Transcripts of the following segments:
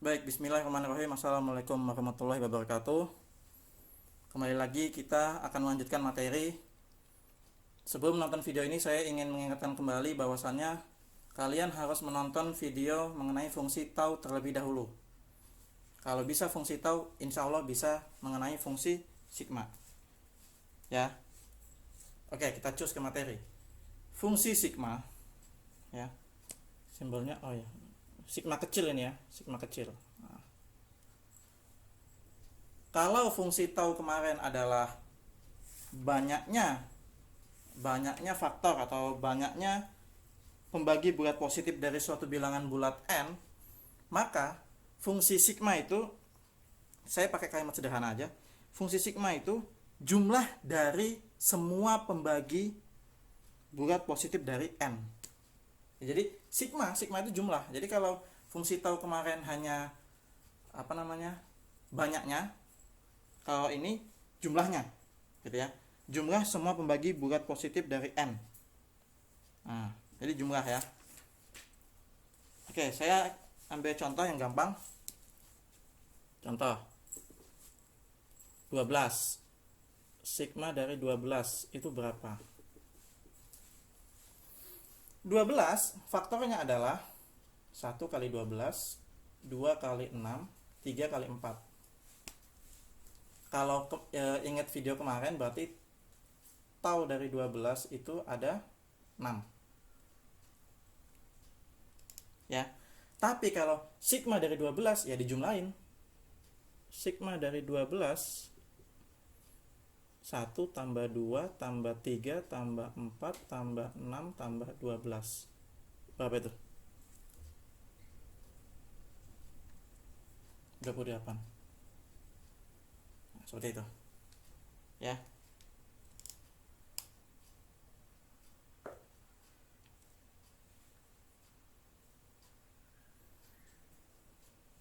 Baik, bismillahirrahmanirrahim. Assalamualaikum warahmatullahi wabarakatuh. Kembali lagi kita akan melanjutkan materi. Sebelum menonton video ini, saya ingin mengingatkan kembali bahwasannya kalian harus menonton video mengenai fungsi tau terlebih dahulu. Kalau bisa fungsi tau, insya Allah bisa mengenai fungsi sigma. Ya. Oke, kita cus ke materi. Fungsi sigma, ya. Simbolnya, sigma kecil ini ya, sigma kecil. Nah, kalau fungsi tau kemarin adalah banyaknya faktor atau banyaknya pembagi bulat positif dari suatu bilangan bulat n, maka fungsi sigma itu, saya pakai kalimat sederhana aja, fungsi sigma itu jumlah dari semua pembagi bulat positif dari n. Jadi sigma itu jumlah. Jadi kalau fungsi tau kemarin hanya banyaknya, kalau ini jumlahnya, gitu ya. Jumlah semua pembagi bulat positif dari n. Nah, jadi jumlah ya. Oke, saya ambil contoh yang gampang. Contoh 12. Sigma dari 12 itu berapa? 12 faktornya adalah 1 kali 12, 2 kali 6, 3 kali 4. Kalau ingat video kemarin, berarti tau dari 12 itu ada 6. Ya. Tapi kalau sigma dari 12 ya dijumlahin. Sigma dari 12 1 tambah 2 tambah 3 tambah 4 tambah 6 tambah 12. Berapa itu? 28. Nah, seperti itu. Ya.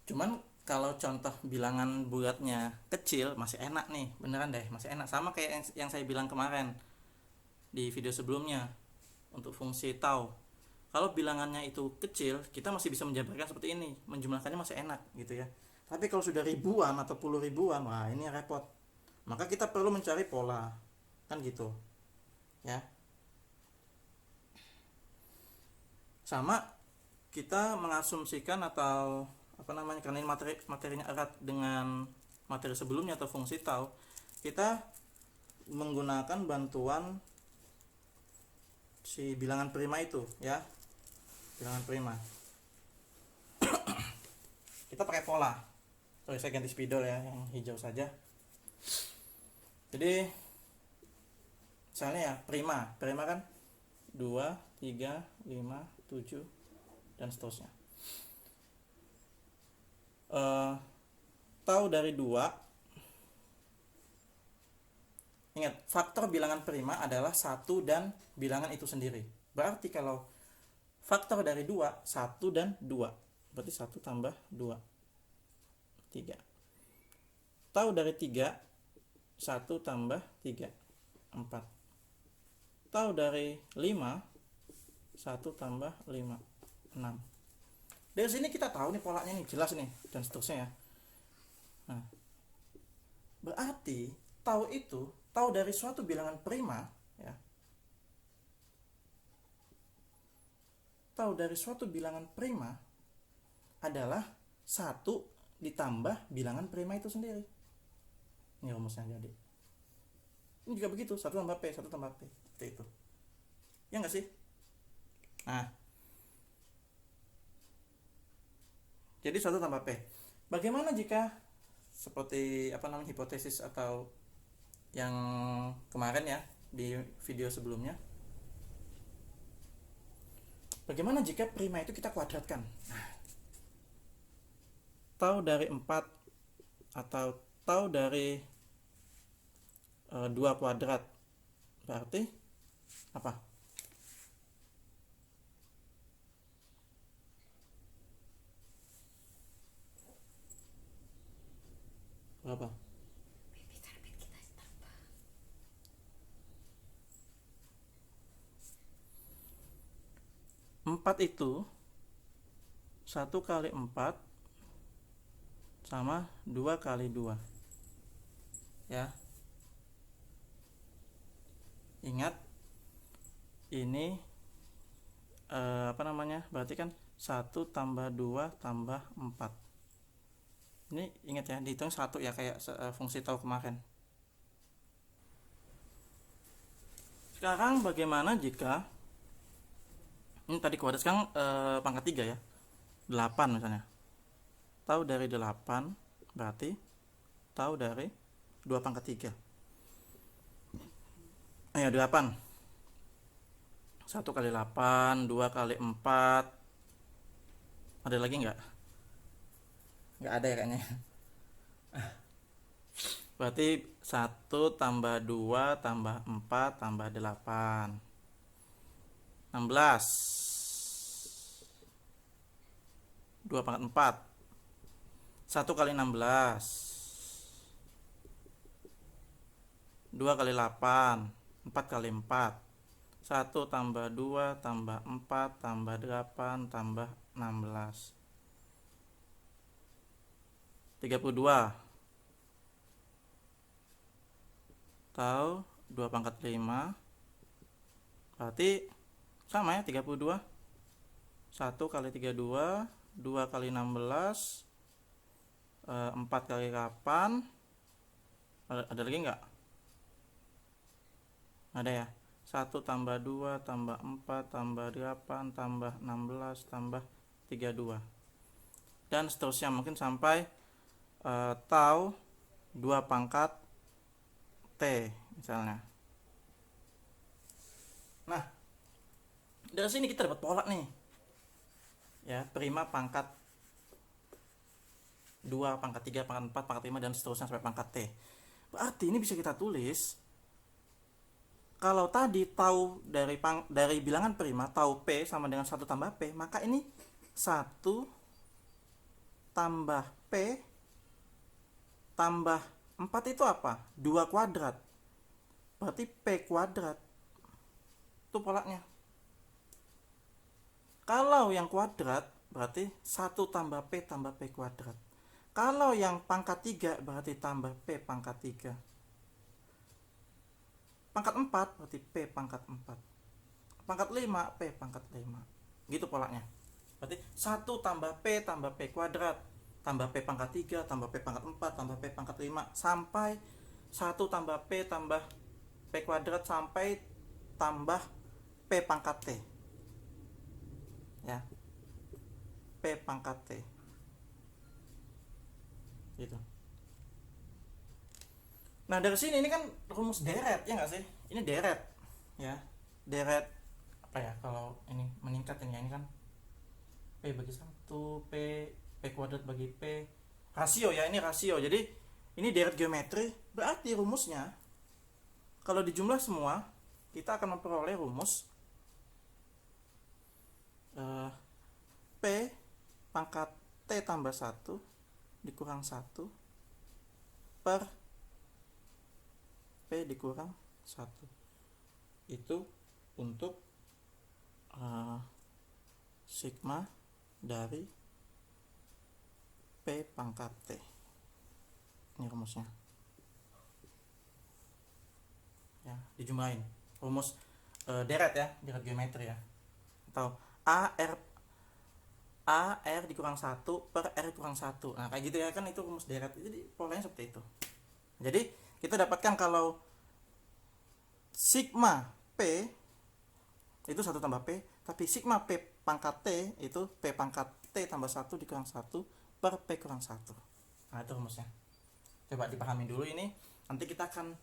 Cuman kalau contoh bilangan bulatnya kecil masih enak nih, beneran deh, masih enak. Sama kayak yang saya bilang kemarin di video sebelumnya untuk fungsi tau. Kalau bilangannya itu kecil, kita masih bisa menjabarkan seperti ini, menjumlahkannya masih enak gitu ya. Tapi kalau sudah ribuan atau puluh ribuan, wah ini repot. Maka kita perlu mencari pola, kan gitu ya. Sama kita mengasumsikan atau karena ini materinya erat dengan materi sebelumnya atau fungsi tau, kita menggunakan bantuan si bilangan prima itu ya, bilangan prima. Kita pakai pola. Saya ganti spidol ya, yang hijau saja. Jadi misalnya ya prima kan 2, 3, 5, 7 dan seterusnya. Tau dari 2, ingat faktor bilangan prima adalah 1 dan bilangan itu sendiri. Berarti kalau faktor dari 2 1 dan 2, berarti 1 tambah 2 3. Tau dari 3 1 tambah 3 4. Tau dari 5 1 tambah 5 6. Dari sini kita tahu nih polanya nih, jelas nih, dan seterusnya ya. Nah, berarti tau itu, tau dari suatu bilangan prima ya. Tau dari suatu bilangan prima adalah 1 ditambah bilangan prima itu sendiri. Ini rumusnya jadi. Ini juga begitu, 1 tambah P, 1 tambah P. Seperti itu. Ya enggak sih? Nah, jadi 1 tambah P. Bagaimana jika seperti hipotesis atau yang kemarin ya di video sebelumnya? Bagaimana jika prima itu kita kuadratkan? Nah, tau dari 4 atau tau dari 2 kuadrat berarti apa? Berapa? 4 itu 1 kali 4 sama 2 kali 2 ya. Ingat ini berarti kan 1 tambah 2 tambah 4. Ini ingat ya, dihitung 1 ya, kayak fungsi tahu kemarin. Sekarang bagaimana jika ini tadi kuadrat, sekarang pangkat 3 ya, 8 misalnya. Tahu dari 8 berarti tahu dari 2 pangkat 3. Ayo 8. 1 kali 8, 2 kali 4. Ada lagi nggak? Nggak ada ya kayaknya. Berarti 1 tambah 2 tambah 4 tambah 8. 16. 2 pangkat 4. 1 kali 16. 2 kali 8. 4 kali 4. 1 tambah 2 tambah 4 tambah 8 tambah 16. 32. Tahu 2 pangkat 5. Berarti sama ya, 32. 1 kali 32, 2 kali 16, 4 kali 8. Ada lagi nggak? Ada ya. 1 tambah 2 tambah 4 tambah 8 tambah 16 tambah 32. Dan seterusnya, mungkin sampai tau 2 pangkat T misalnya. Nah, dari sini kita dapat pola nih. Ya, prima pangkat 2, pangkat 3, pangkat 4, pangkat 5 dan seterusnya sampai pangkat T. Berarti ini bisa kita tulis, kalau tadi tahu dari bilangan prima, tahu P sama dengan 1 tambah P, maka ini 1 tambah P tambah 4 itu apa? 2 kuadrat. Berarti P kuadrat. Itu polanya. Kalau yang kuadrat berarti 1 tambah P tambah P kuadrat. Kalau yang pangkat 3 berarti tambah P pangkat 3. Pangkat 4 berarti P pangkat 4. Pangkat 5 P pangkat 5. Gitu polanya. Berarti 1 tambah P tambah P kuadrat tambah P pangkat 3 tambah P pangkat 4 tambah P pangkat 5 sampai 1 tambah P tambah P kuadrat sampai tambah P pangkat T. Ya. P pangkat T. Gitu. Nah, dari sini ini kan rumus deret ya nggak sih? Ini deret ya. Deret apa ya, kalau ini meningkat ini ya, ini kan P bagi 1, P kuadrat bagi P. Rasio ya, ini rasio. Jadi ini deret geometri, berarti rumusnya kalau dijumlah semua kita akan memperoleh rumus P pangkat T tambah 1 dikurang 1 per P dikurang 1. Itu untuk sigma dari P pangkat T. Ini rumusnya. Ya, dijumlahin. Rumus deret ya, deret geometri ya. Atau AR dikurang 1 per R kurang 1. Nah, kayak gitu ya, kan itu rumus deret. Jadi polanya seperti itu. Jadi kita dapatkan kalau sigma P itu 1 tambah P, tapi sigma P pangkat T itu P pangkat T tambah 1 dikurang 1 per P kurang 1. Nah, itu rumusnya. Coba dipahami dulu ini. Nanti kita akan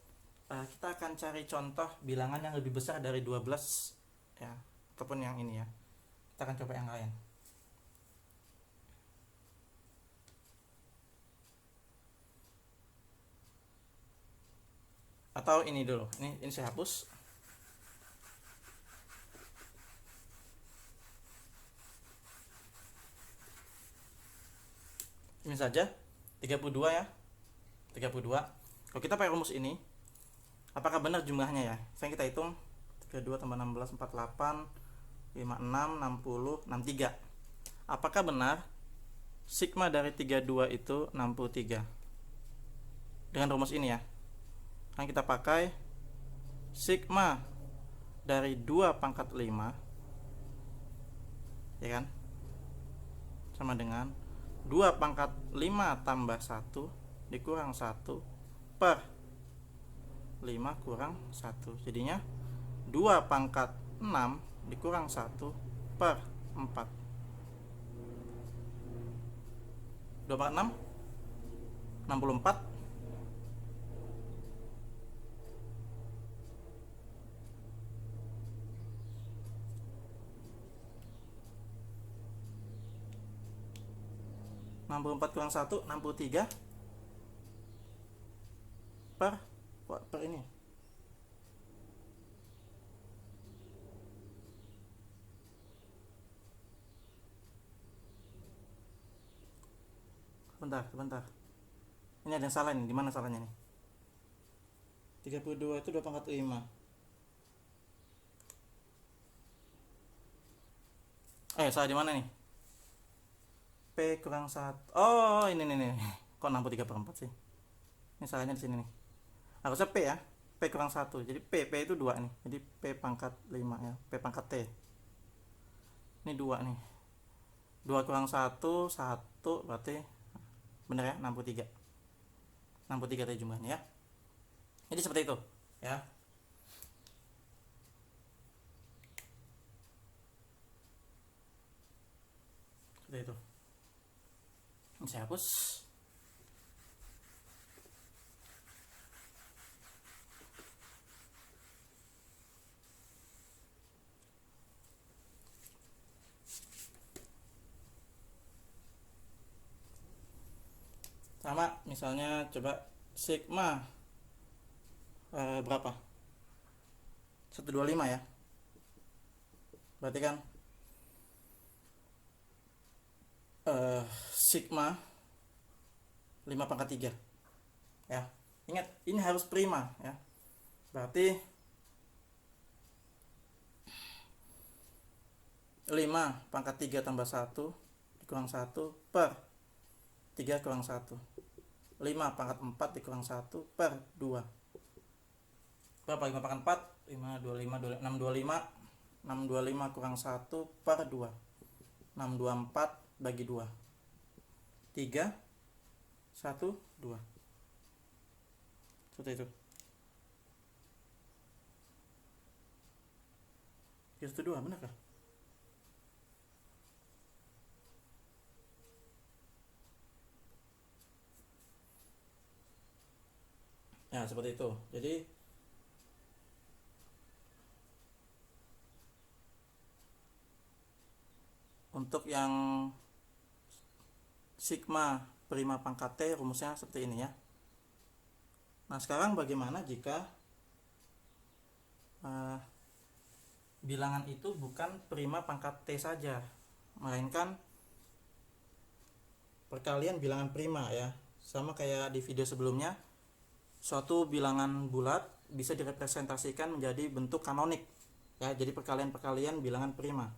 cari contoh bilangan yang lebih besar dari 12 ya, ataupun yang ini ya. Kita akan coba yang lain. Atau ini dulu, ini saya hapus. Ini saja 32 ya, 32. Kalau kita pakai rumus ini, apakah benar jumlahnya ya? Sekarang kita hitung 32 tambah 16 48 56 60 63. Apakah benar sigma dari 32 itu 63. Dengan rumus ini ya, kan kita pakai sigma dari 2 pangkat 5, ya kan, sama dengan 2 pangkat 5 tambah 1 dikurang 1 per 5 kurang 1. Jadinya 2 pangkat 6 dikurang 1 per 4. 2 pangkat 6 64. 64 kurang 1 63 per ini. Sebentar. Ini ada yang salah nih. Di mana salahnya nih? 32 itu 2 pangkat 5. Salah di mana nih? P kurang 1. Oh, ini nih. Kok 63/4 sih? Ini salahnya di sini nih. Harusnya P ya. P kurang 1. Jadi P itu 2 nih. Jadi P pangkat 5 ya. P pangkat T. Ini 2 nih. 2 kurang 1 berarti bener ya, 63. 63 tadi jumlahnya ya. Jadi seperti itu ya. Seperti itu. Ini saya hapus. Sama misalnya coba sigma berapa? 125 ya. Berarti kan sigma 5 pangkat 3 ya. Ingat, ini harus prima ya. Berarti 5 pangkat 3 tambah 1 dikurang 1 per 3 kurang 1. 5 pangkat 4 dikurang 1 per 2. Berapa 5 pangkat 4? 5, 25, 625. 625 kurang 1 per 2. 624 bagi 2. 3, 1, 2. Seperti itu. 312, benar kah? Ya, seperti itu. Jadi untuk yang sigma prima pangkat T rumusnya seperti ini ya. Nah, sekarang bagaimana jika bilangan itu bukan prima pangkat T saja, melainkan perkalian bilangan prima ya. Sama kayak di video sebelumnya, suatu bilangan bulat bisa direpresentasikan menjadi bentuk kanonik ya, jadi perkalian bilangan prima.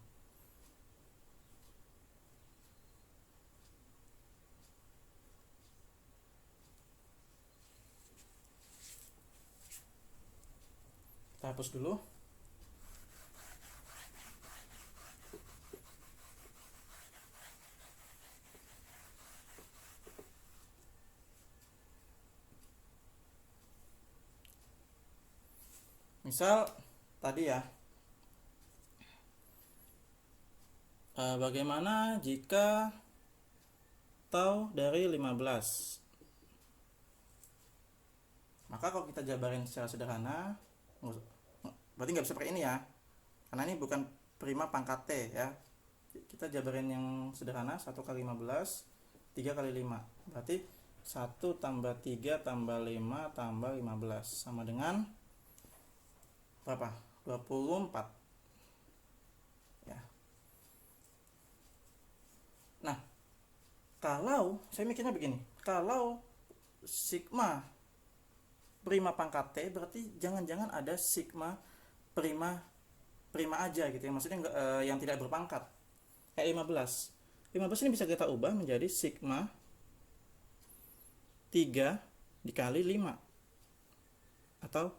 Kita hapus dulu. Misal tadi ya, bagaimana jika tau dari 15? Maka kalau kita jabarin secara sederhana, berarti nggak bisa pakai ini ya, karena ini bukan prima pangkat T ya. Kita jabarin yang sederhana, 1 kali 15, 3 kali 5. Berarti 1 tambah 3 tambah 5 tambah 15 sama dengan berapa? 24 ya. Nah, kalau saya mikirnya begini, kalau sigma prima pangkat T berarti jangan-jangan ada sigma prima aja gitu ya, maksudnya yang tidak berpangkat kayak 15. 15 ini bisa kita ubah menjadi sigma 3 dikali 5 atau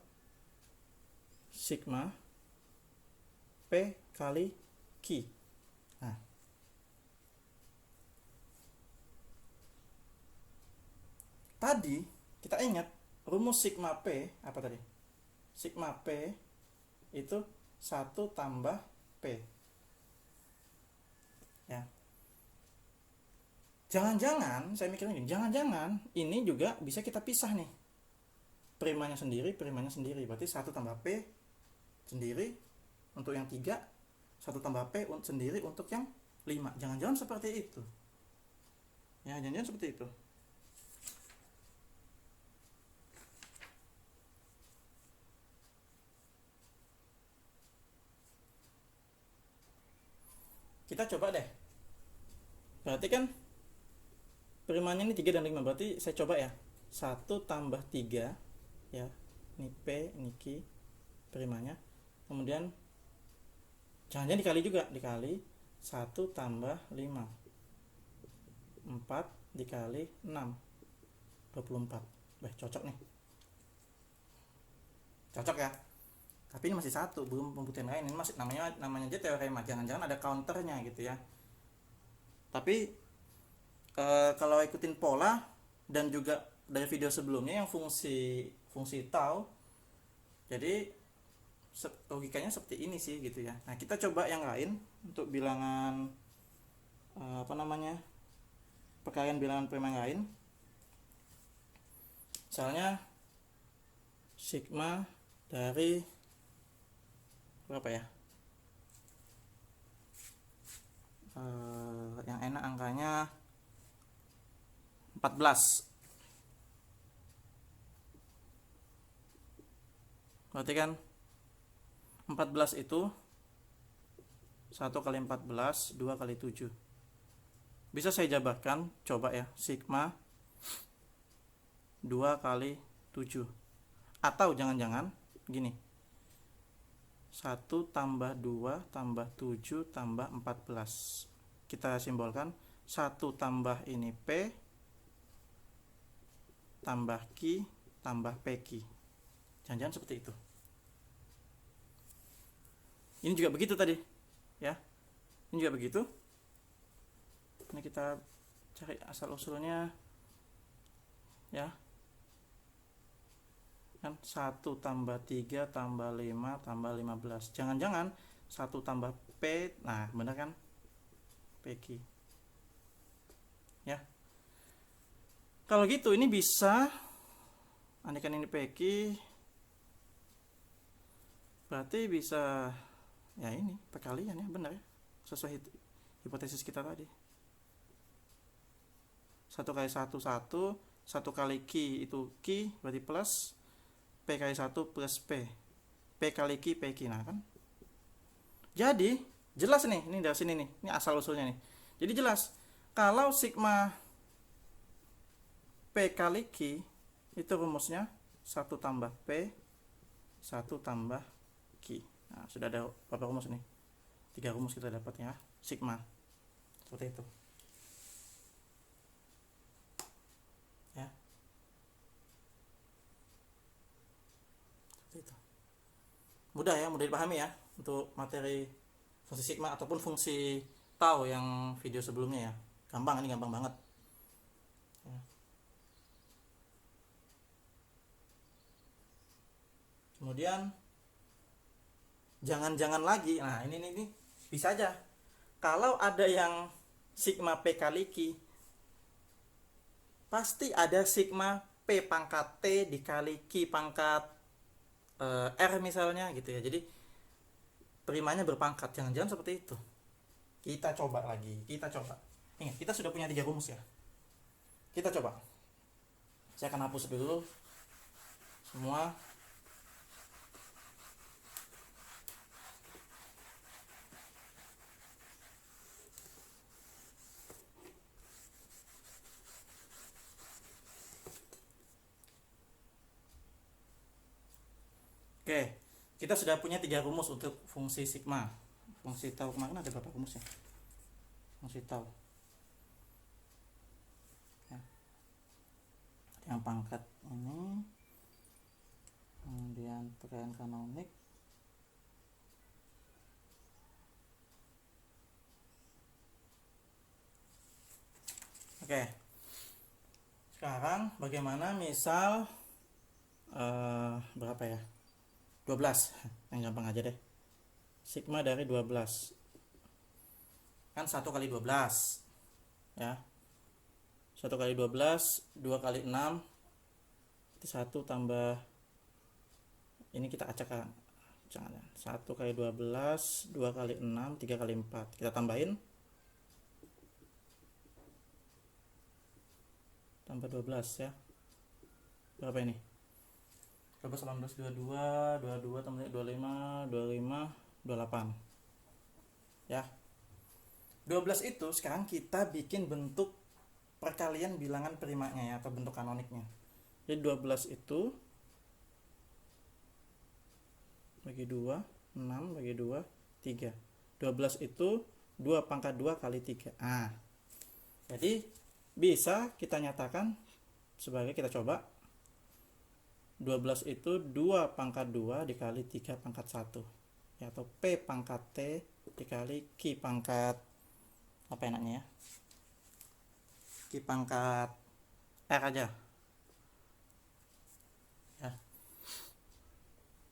sigma P kali Q. Nah, tadi kita ingat rumus sigma P apa tadi? Sigma P itu 1 tambah P. Ya. Jangan-jangan, saya mikirnya gini, jangan-jangan ini juga bisa kita pisah nih. Primanya sendiri, primanya sendiri. Berarti 1 tambah P sendiri untuk yang 3, 1 tambah P sendiri untuk yang 5. Jangan-jangan seperti itu. Ya, jangan-jangan seperti itu. Kita coba deh. Berarti kan primanya ini 3 dan 5. Berarti saya coba ya. 1 tambah 3 ya. Ini P, ini Q primanya. Kemudian jangan-jangan dikali juga, dikali 1 tambah 5. 4 dikali 6. 24. Cocok nih. Cocok ya. Tapi ini masih satu, belum pembuktian lain. Ini masih namanya aja teorema. Jangan-jangan ada counternya gitu ya. Tapi kalau ikutin pola dan juga dari video sebelumnya yang fungsi tau, jadi logikanya seperti ini sih gitu ya. Nah, kita coba yang lain untuk bilangan perkalian bilangan prima yang lain. Misalnya sigma dari berapa ya? Yang enak angkanya 14. Berarti kan 14 itu 1 kali 14, 2 kali 7. Bisa saya jabarkan, coba ya, sigma 2 kali 7. Atau jangan-jangan gini, 1 tambah 2 tambah 7 tambah 14. Kita simbolkan 1 tambah ini P tambah Q tambah PQ. Jangan-jangan seperti itu. Ini juga begitu tadi ya. Ini juga begitu. Ini kita cari asal usulnya ya. Kan 1 tambah 3 tambah 5 tambah 15. Jangan-jangan 1 tambah P, nah benar kan, PQ ya. Kalau gitu ini bisa, andaikan ini PQ, berarti bisa ya ini perkalian ya, benar ya, sesuai hipotesis kita tadi. 1 kali 1 1, 1 kali Q itu Q berarti plus, P kali 1 plus P kali Q PQ. Nah kan, jadi jelas nih, ini dari sini nih, ini asal usulnya nih. Jadi jelas kalau sigma P kali Q itu rumusnya 1 tambah P 1 tambah Q. Nah, sudah ada berapa rumus nih? 3 rumus kita dapat ya, sigma. Seperti itu. Ya. Seperti itu. Mudah ya, mudah dipahami ya untuk materi fungsi sigma ataupun fungsi tau yang video sebelumnya ya. Gampang, ini gampang banget. Ya. Kemudian jangan-jangan lagi, nah ini bisa aja kalau ada yang sigma P kali Q, pasti ada sigma P pangkat T dikali Q pangkat R misalnya gitu ya. Jadi primanya berpangkat, jangan-jangan seperti itu. Kita coba lagi, kita coba. Ingat, kita sudah punya 3 rumus ya. Kita coba. Saya akan hapus dulu semua. Oke, kita sudah punya 3 rumus untuk fungsi sigma. Fungsi tau kemarin ada berapa rumusnya? Fungsi tau pangkat ini, kemudian perkiraan kanonik, oke. Sekarang bagaimana misal berapa ya, 12 yang gampang aja deh, sigma dari 12 kan 1 kali 12 ya, 1 kali 12 2 kali 6 itu 1 tambah ini kita acak kan, jangan, 1 kali 12 2 kali 6 3 kali 4 kita tambahin, tambah 12 ya, berapa ini, 12 18 22 22 tambah 25 25 28 ya. 12 itu sekarang kita bikin bentuk perkalian bilangan primanya ya, atau bentuk kanoniknya. Jadi 12 itu bagi 2 6 bagi 2 3. 12 itu 2 pangkat 2 kali 3. Jadi bisa kita nyatakan sebagai, kita coba, 12 itu 2 pangkat 2 dikali 3 pangkat 1 ya, atau P pangkat T dikali Q pangkat apa enaknya ya, Q pangkat R aja ya.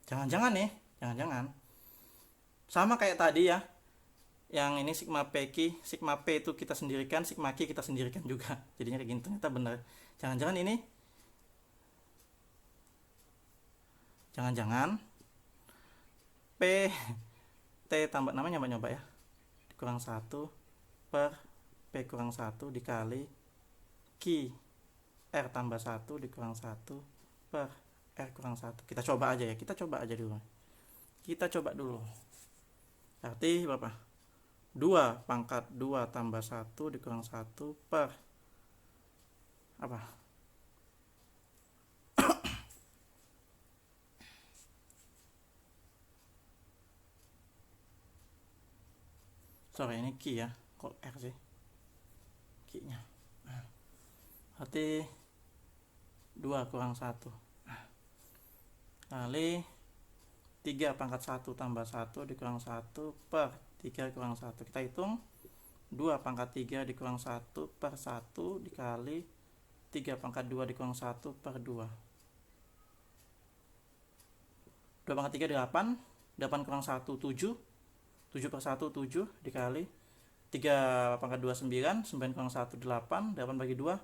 Jangan-jangan nih, jangan-jangan sama kayak tadi ya, yang ini sigma PQ, sigma P itu kita sendirikan, sigma Q kita sendirikan juga, jadinya kayak gini, ternyata benar. Jangan-jangan ini, jangan-jangan P T tambah, namanya nyoba ya, dikurang 1 per P kurang 1 dikali Q R tambah 1 dikurang 1 per R kurang 1. Kita coba aja ya, kita coba aja dulu. Kita coba dulu. Berarti berapa? 2 pangkat 2 tambah 1 dikurang 1 per apa? Sorry, ini Q ya, kok R sih Q nya. Berarti 2 kurang 1 kali 3 pangkat 1 tambah 1 dikurang 1 per 3 kurang 1. Kita hitung 2 pangkat 3 dikurang 1 per 1 dikali 3 pangkat 2 dikurang 1 per 2. 2 pangkat 3 8, 8 kurang 1 7, 7 per 1 7 dikali 3 pangkat 2 9, 9 kurang 1 8, 8 bagi 2,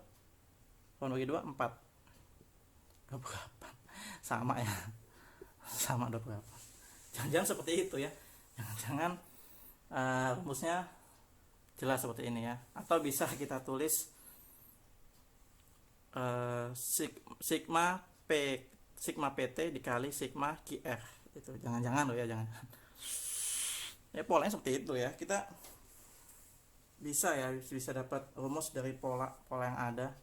8 bagi 2 4, 28. Sama ya, sama 28. Jangan-jangan seperti itu ya, jangan-jangan rumusnya jelas seperti ini ya. Atau bisa kita tulis sigma P, sigma PT dikali sigma QR, itu jangan-jangan loh ya, jangan ya, polanya seperti itu ya. Kita bisa ya, bisa dapat rumus dari pola yang ada.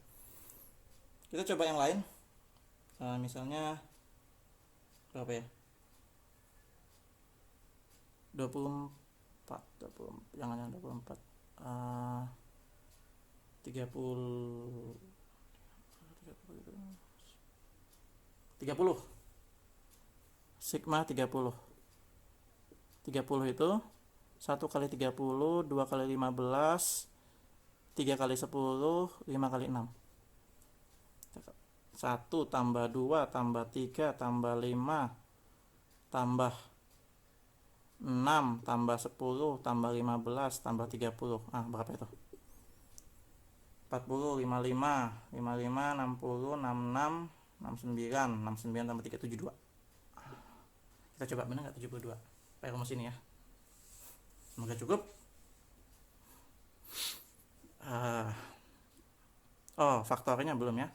Kita coba yang lain, misalnya berapa ya, 24 jangan 24, 30 sigma 30 itu 1 kali 30, 2 kali 15, 3 kali 10, 5 kali 6. 1 tambah 2 tambah 3 tambah 5 tambah 6 tambah 10 tambah 15 tambah 30. Berapa itu? 40, 55, 55, 60, 66, 69, 69 tambah 3, 72. Kita coba, benar nggak 72? Pakai rumus ini ya. Semoga cukup. Faktornya belum ya.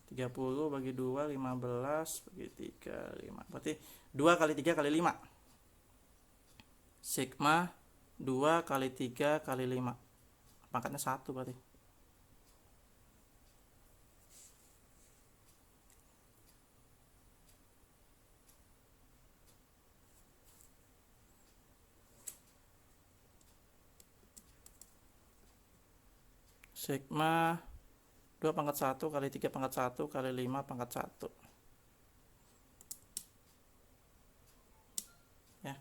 30 bagi 2, 15 bagi 3, 5. Berarti 2 kali 3 kali 5. Sigma 2 kali 3 kali 5. Pangkatnya 1 berarti. Sigma 2 pangkat 1 kali 3 pangkat 1 kali 5 pangkat 1. Ya.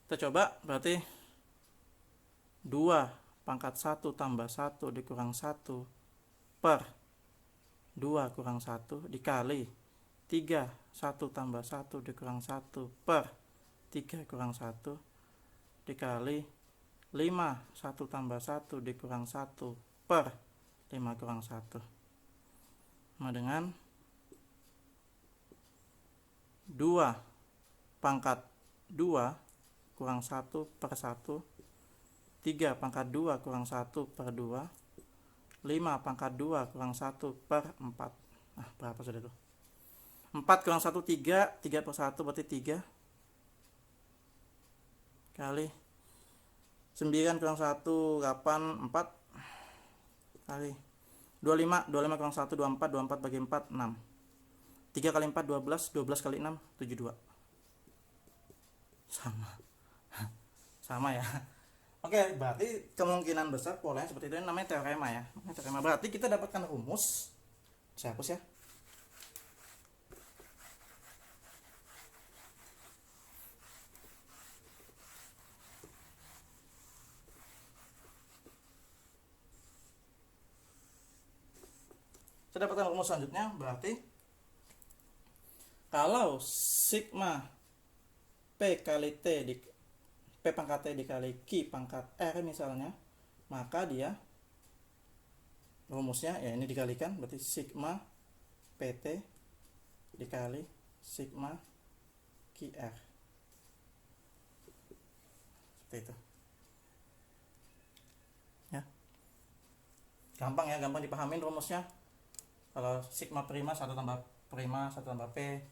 Kita coba, berarti 2 pangkat 1 tambah 1 dikurang 1 per 2 kurang 1 dikali 3 1 tambah 1 dikurang 1 per 3 kurang 1 dikali 5 1 tambah 1 dikurang 1 per 5 kurang 1 sama dengan 2 pangkat 2 kurang 1 per 1, 3 pangkat 2 kurang 1 per 2, 5 pangkat 2 kurang 1 per 4. Nah, berapa sudah itu? 4 kurang 1, 3, 3 per 1 berarti 3 kali 9 kurang 1, 8, 4 kali 25, 25 kurang 1, 24, 24 bagi 4, 6. 3 kali 4, 12, 12 kali 6, 72. Sama ya. Oke, berarti kemungkinan besar polanya seperti itu, namanya teorema ya. Teorema berarti kita dapatkan rumus. Saya hapus ya. Saya dapatkan rumus selanjutnya, berarti kalau sigma P kali T di P pangkat T dikali Q pangkat R misalnya, maka dia rumusnya ya ini dikalikan, berarti sigma PT dikali sigma QR. Seperti itu. Ya. Gampang ya, gampang dipahamin rumusnya. Kalau sigma prima 1 tambah prima 1 tambah P,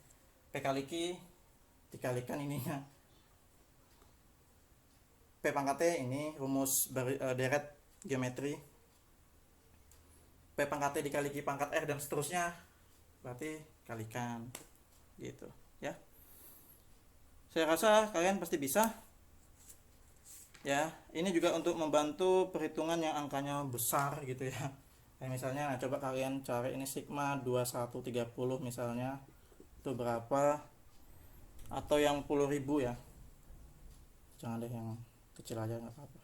P kali Q dikalikan ininya P pangkat T, ini rumus deret geometri, P pangkat T dikali Q pangkat R dan seterusnya, berarti kalikan gitu ya. Saya rasa kalian pasti bisa ya. Ini juga untuk membantu perhitungan yang angkanya besar gitu ya. Kayak misalnya, nah coba kalian cari ini sigma 2130 misalnya, itu berapa, atau yang 10.000 ya, jangan deh yang kecil aja nggak apa-apa.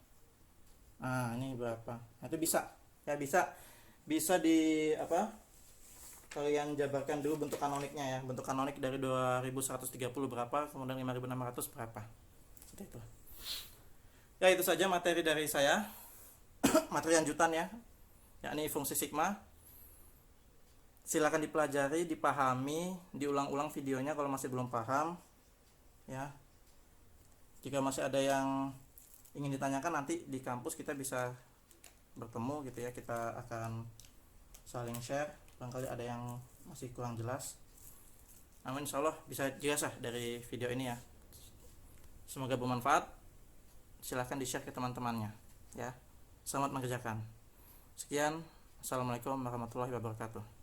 Nah ini berapa, nah itu bisa ya, bisa di apa, kalian jabarkan dulu bentuk kanoniknya ya. Bentuk kanonik dari 2130 berapa, kemudian 5600 berapa, seperti itu ya. Itu saja materi dari saya. Materi lanjutan ya, yakni fungsi sigma. Silakan dipelajari, dipahami, diulang-ulang videonya kalau masih belum paham ya. Jika masih ada yang ingin ditanyakan, nanti di kampus kita bisa bertemu gitu ya, kita akan saling share. Barangkali ada yang masih kurang jelas, namun insya Allah bisa jelas dari video ini ya. Semoga bermanfaat. Silahkan di share ke teman-temannya ya. Selamat mengerjakan. Sekian, assalamualaikum warahmatullahi wabarakatuh.